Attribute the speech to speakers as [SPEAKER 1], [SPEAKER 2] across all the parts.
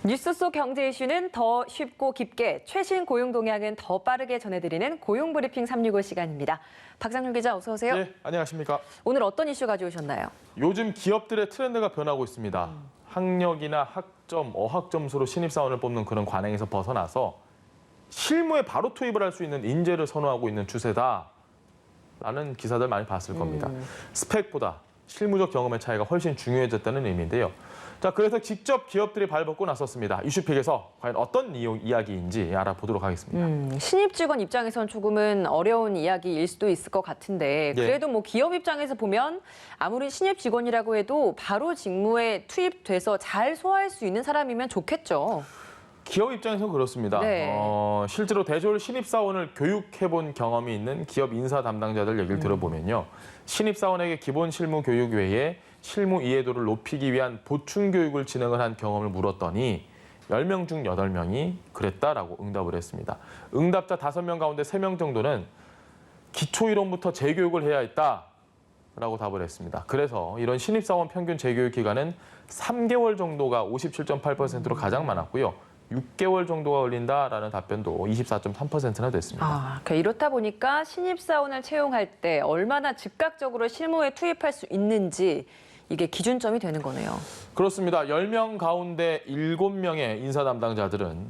[SPEAKER 1] 뉴스 속 경제 이슈는 더 쉽고 깊게, 최신 고용 동향은 더 빠르게 전해드리는 고용브리핑 365 시간입니다. 박상률 기자 어서 오세요.
[SPEAKER 2] 네, 안녕하십니까.
[SPEAKER 1] 오늘 어떤 이슈 가져오셨나요?
[SPEAKER 2] 요즘 기업들의 트렌드가 변하고 있습니다. 학력이나 학점, 어학점수로 신입사원을 뽑는 그런 관행에서 벗어나서 실무에 바로 투입을 할 수 있는 인재를 선호하고 있는 추세다라는 기사들 많이 봤을 겁니다. 스펙보다 실무적 경험의 차이가 훨씬 중요해졌다는 의미인데요. 자, 그래서 직접 기업들이 발벗고 나섰습니다. 이슈픽에서 과연 어떤 이야기인지 알아보도록 하겠습니다.
[SPEAKER 1] 신입 직원 입장에선 조금은 어려운 이야기일 수도 있을 것 같은데 그래도 뭐 기업 입장에서 보면 아무리 신입 직원이라고 해도 바로 직무에 투입돼서 잘 소화할 수 있는 사람이면 좋겠죠.
[SPEAKER 2] 기업 입장에서는 그렇습니다.
[SPEAKER 1] 네.
[SPEAKER 2] 실제로 대졸 신입사원을 교육해본 경험이 있는 기업 인사 담당자들 얘기를 들어보면요. 신입사원에게 기본 실무 교육 외에 실무 이해도를 높이기 위한 보충 교육을 진행을 한 경험을 물었더니 10명 중 8명이 그랬다라고 응답을 했습니다. 응답자 5명 가운데 3명 정도는 기초이론부터 재교육을 해야 했다라고 답을 했습니다. 그래서 이런 신입사원 평균 재교육 기간은 3개월 정도가 57.8%로 가장 많았고요. 6개월 정도가 걸린다라는 답변도 24.3%나 됐습니다.
[SPEAKER 1] 그러니까 이렇다 보니까 신입사원을 채용할 때 얼마나 즉각적으로 실무에 투입할 수 있는지 이게 기준점이 되는 거네요.
[SPEAKER 2] 그렇습니다. 10명 가운데 7명의 인사 담당자들은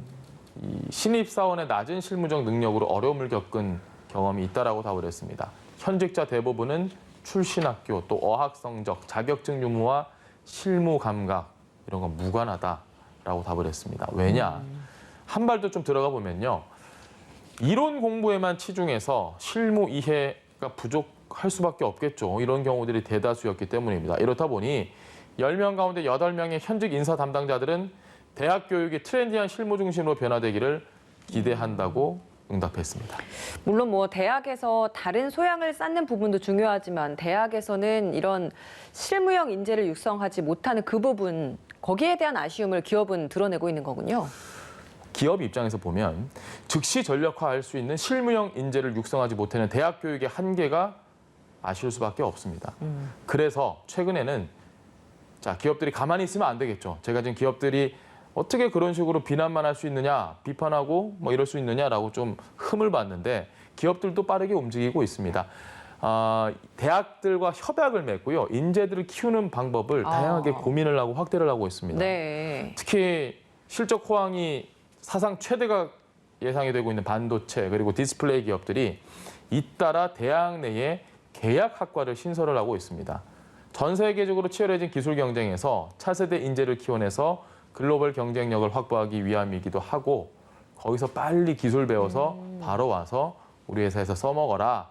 [SPEAKER 2] 이 신입사원의 낮은 실무적 능력으로 어려움을 겪은 경험이 있다라고 답을 했습니다. 현직자 대부분은 출신 학교, 또 어학 성적, 자격증 유무와 실무 감각 이런 건 무관하다라고 답을 했습니다. 왜냐? 한 발도 좀 들어가 보면요. 이론 공부에만 치중해서 실무 이해가 부족할 수밖에 없겠죠. 이런 경우들이 대다수였기 때문입니다. 이렇다 보니 10명 가운데 8명의 현직 인사 담당자들은 대학 교육이 트렌디한 실무 중심으로 변화되기를 기대한다고 응답했습니다.
[SPEAKER 1] 물론 뭐 대학에서 다른 소양을 쌓는 부분도 중요하지만 대학에서는 이런 실무형 인재를 육성하지 못하는 그 부분, 거기에 대한 아쉬움을 기업은 드러내고 있는 거군요.
[SPEAKER 2] 기업 입장에서 보면 즉시 전력화할 수 있는 실무형 인재를 육성하지 못하는 대학 교육의 한계가 아쉬울 수밖에 없습니다. 그래서 최근에는 자, 기업들이 가만히 있으면 안 되겠죠. 제가 지금 기업들이 어떻게 그런 식으로 비난만 할 수 있느냐, 비판하고 뭐 이럴 수 있느냐라고 좀 흠을 봤는데 기업들도 빠르게 움직이고 있습니다. 대학들과 협약을 맺고요. 인재들을 키우는 방법을 다양하게 고민을 하고 확대를 하고 있습니다.
[SPEAKER 1] 네.
[SPEAKER 2] 특히 실적 호황이 사상 최대가 예상이 되고 있는 반도체 그리고 디스플레이 기업들이 잇따라 대학 내에 계약학과를 신설을 하고 있습니다. 전 세계적으로 치열해진 기술 경쟁에서 차세대 인재를 키워내서 글로벌 경쟁력을 확보하기 위함이기도 하고 거기서 빨리 기술 배워서 바로 와서 우리 회사에서 써먹어라.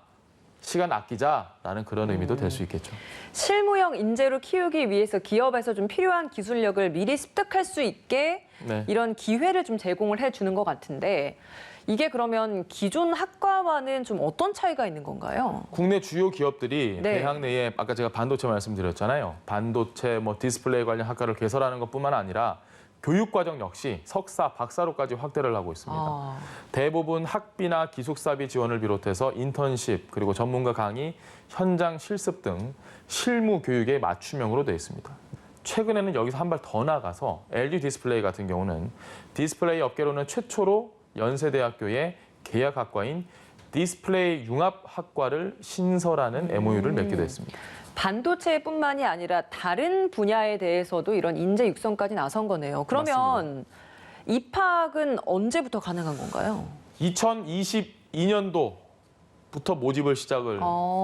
[SPEAKER 2] 시간 아끼자라는 그런 의미도 될 수 있겠죠.
[SPEAKER 1] 실무형 인재로 키우기 위해서 기업에서 좀 필요한 기술력을 미리 습득할 수 있게 이런 기회를 좀 제공을 해주는 것 같은데 이게 그러면 기존 학과와는 좀 어떤 차이가 있는 건가요?
[SPEAKER 2] 국내 주요 기업들이 대학 내에 아까 제가 반도체 말씀드렸잖아요. 반도체, 디스플레이 관련 학과를 개설하는 것뿐만 아니라 교육과정 역시 석사, 박사로까지 확대를 하고 있습니다. 대부분 학비나 기숙사비 지원을 비롯해서 인턴십, 그리고 전문가 강의, 현장 실습 등 실무 교육에 맞춤형으로 되어 있습니다. 최근에는 여기서 한 발 더 나가서 LG 디스플레이 같은 경우는 디스플레이 업계로는 최초로 연세대학교의 계약학과인 디스플레이 융합학과를 신설하는 MOU를 맺기도 했습니다.
[SPEAKER 1] 반도체뿐만이 아니라 다른 분야에 대해서도 이런 인재 육성까지 나선 거네요. 그러면 맞습니다. 입학은 언제부터 가능한 건가요?
[SPEAKER 2] 2022년도부터 모집을 시작을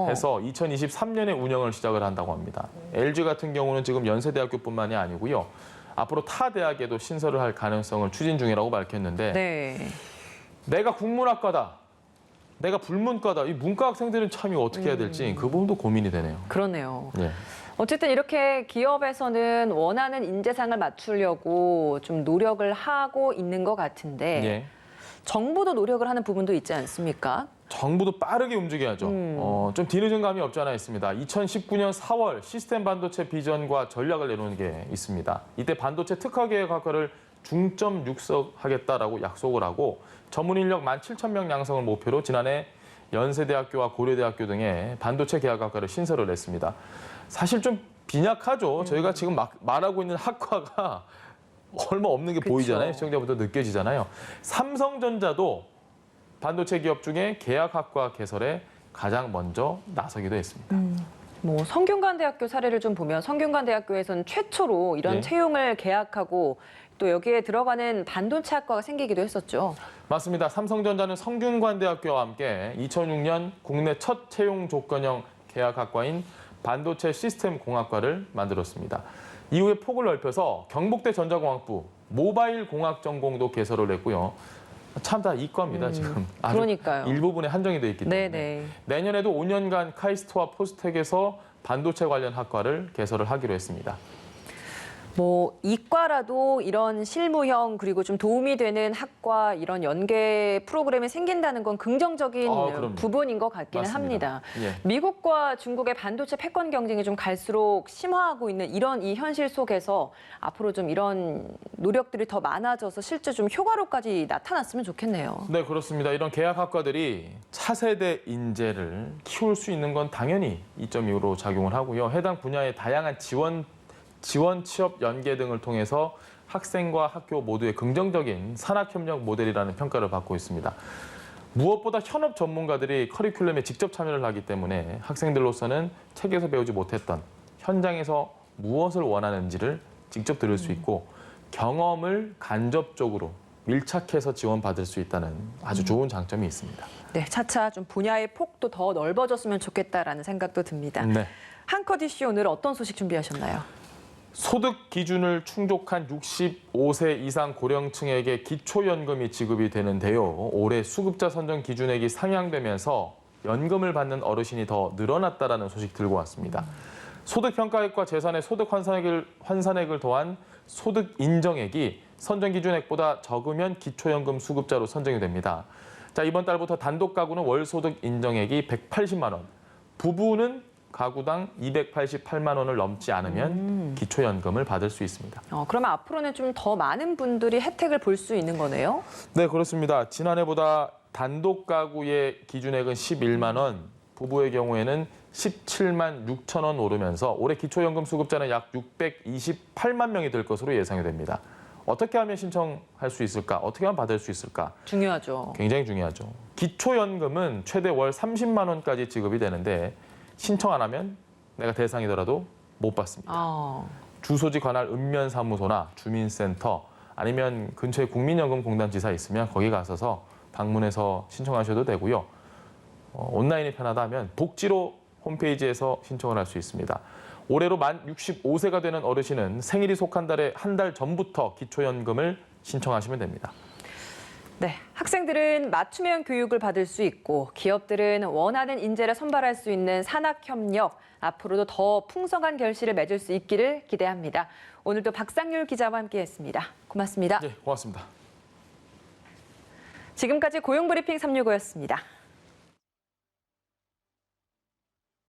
[SPEAKER 2] 해서 2023년에 운영을 시작을 한다고 합니다. LG 같은 경우는 지금 연세대학교뿐만이 아니고요. 앞으로 타 대학에도 신설을 할 가능성을 추진 중이라고 밝혔는데 내가 국문학과다. 내가 불문과다. 이 문과 학생들은 참 이거 어떻게 해야 될지 그 부분도 고민이 되네요.
[SPEAKER 1] 그러네요. 어쨌든 이렇게 기업에서는 원하는 인재상을 맞추려고 좀 노력을 하고 있는 것 같은데 정부도 노력을 하는 부분도 있지 않습니까?
[SPEAKER 2] 정부도 빠르게 움직여야죠. 좀 뒤늦은 감이 없지 않아 있습니다. 2019년 4월 시스템 반도체 비전과 전략을 내놓은 게 있습니다. 이때 반도체 특화계획학과를 중점 육성하겠다라고 약속을 하고 전문 인력 17,000명 양성을 목표로 지난해 연세대학교와 고려대학교 등의 반도체 계약학과를 신설을 했습니다. 사실 좀 빈약하죠. 저희가 지금 막 말하고 있는 학과가 얼마 없는 게
[SPEAKER 1] 그쵸.
[SPEAKER 2] 보이잖아요. 시청자분들 느껴지잖아요. 삼성전자도 반도체 기업 중에 계약학과 개설에 가장 먼저 나서기도 했습니다.
[SPEAKER 1] 뭐 성균관대학교 사례를 좀 보면 성균관대학교에서는 최초로 이런
[SPEAKER 2] 예.
[SPEAKER 1] 채용을 계약하고 또 여기에 들어가는 반도체 학과가 생기기도 했었죠.
[SPEAKER 2] 맞습니다. 삼성전자는 성균관대학교와 함께 2006년 국내 첫 채용 조건형 계약학과인 반도체 시스템 공학과를 만들었습니다. 이후에 폭을 넓혀서 경북대 전자공학부 모바일 공학 전공도 개설을 했고요. 참 다 이과입니다, 지금. 아주
[SPEAKER 1] 그러니까요.
[SPEAKER 2] 일부분에 한정이 돼 있기 때문에.
[SPEAKER 1] 네네.
[SPEAKER 2] 내년에도 5년간 카이스트와 포스텍에서 반도체 관련 학과를 개설을 하기로 했습니다.
[SPEAKER 1] 뭐 이과라도 이런 실무형 그리고 좀 도움이 되는 학과 이런 연계 프로그램이 생긴다는 건 긍정적인
[SPEAKER 2] 그럼요.
[SPEAKER 1] 부분인 것 같기는
[SPEAKER 2] 맞습니다.
[SPEAKER 1] 합니다.
[SPEAKER 2] 예.
[SPEAKER 1] 미국과 중국의 반도체 패권 경쟁이 좀 갈수록 심화하고 있는 이런 이 현실 속에서 앞으로 좀 이런 노력들이 더 많아져서 실제 좀 효과로까지 나타났으면 좋겠네요.
[SPEAKER 2] 네, 그렇습니다. 이런 계약학과들이 차세대 인재를 키울 수 있는 건 당연히 2.25로 작용을 하고요. 해당 분야의 다양한 지원 취업 연계 등을 통해서 학생과 학교 모두의 긍정적인 산학협력 모델이라는 평가를 받고 있습니다. 무엇보다 현업 전문가들이 커리큘럼에 직접 참여를 하기 때문에 학생들로서는 책에서 배우지 못했던 현장에서 무엇을 원하는지를 직접 들을 수 있고 경험을 간접적으로 밀착해서 지원받을 수 있다는 아주 좋은 장점이 있습니다.
[SPEAKER 1] 네, 차차 좀 분야의 폭도 더 넓어졌으면 좋겠다라는 생각도 듭니다.
[SPEAKER 2] 네.
[SPEAKER 1] 한컷 이슈 오늘 어떤 소식 준비하셨나요?
[SPEAKER 2] 소득 기준을 충족한 65세 이상 고령층에게 기초연금이 지급이 되는데요. 올해 수급자 선정 기준액이 상향되면서 연금을 받는 어르신이 더 늘어났다라는 소식 들고 왔습니다. 소득평가액과 재산의 소득 환산액을 더한 소득 인정액이 선정 기준액보다 적으면 기초연금 수급자로 선정이 됩니다. 자, 이번 달부터 단독 가구는 월 소득 인정액이 180만 원, 부부는 가구당 288만 원을 넘지 않으면 기초연금을 받을 수 있습니다.
[SPEAKER 1] 그러면 앞으로는 좀 더 많은 분들이 혜택을 볼 수 있는 거네요?
[SPEAKER 2] 네, 그렇습니다. 지난해보다 단독 가구의 기준액은 11만 원, 부부의 경우에는 17만 6천 원 오르면서 올해 기초연금 수급자는 약 628만 명이 될 것으로 예상이 됩니다. 어떻게 하면 신청할 수 있을까? 어떻게 하면 받을 수 있을까?
[SPEAKER 1] 중요하죠.
[SPEAKER 2] 굉장히 중요하죠. 기초연금은 최대 월 30만 원까지 지급이 되는데 신청 안 하면 내가 대상이더라도 못 받습니다. 주소지 관할 읍면사무소나 주민센터 아니면 근처에 국민연금공단 지사 있으면 거기 가셔서 방문해서 신청하셔도 되고요. 온라인이 편하다 하면 복지로 홈페이지에서 신청을 할 수 있습니다. 올해로 만 65세가 되는 어르신은 생일이 속한 달에 한 달 전부터 기초연금을 신청하시면 됩니다.
[SPEAKER 1] 네, 학생들은 맞춤형 교육을 받을 수 있고 기업들은 원하는 인재를 선발할 수 있는 산학협력, 앞으로도 더 풍성한 결실을 맺을 수 있기를 기대합니다. 오늘도 박상률 기자와 함께했습니다. 고맙습니다.
[SPEAKER 2] 네, 고맙습니다.
[SPEAKER 1] 지금까지 고용브리핑 365였습니다.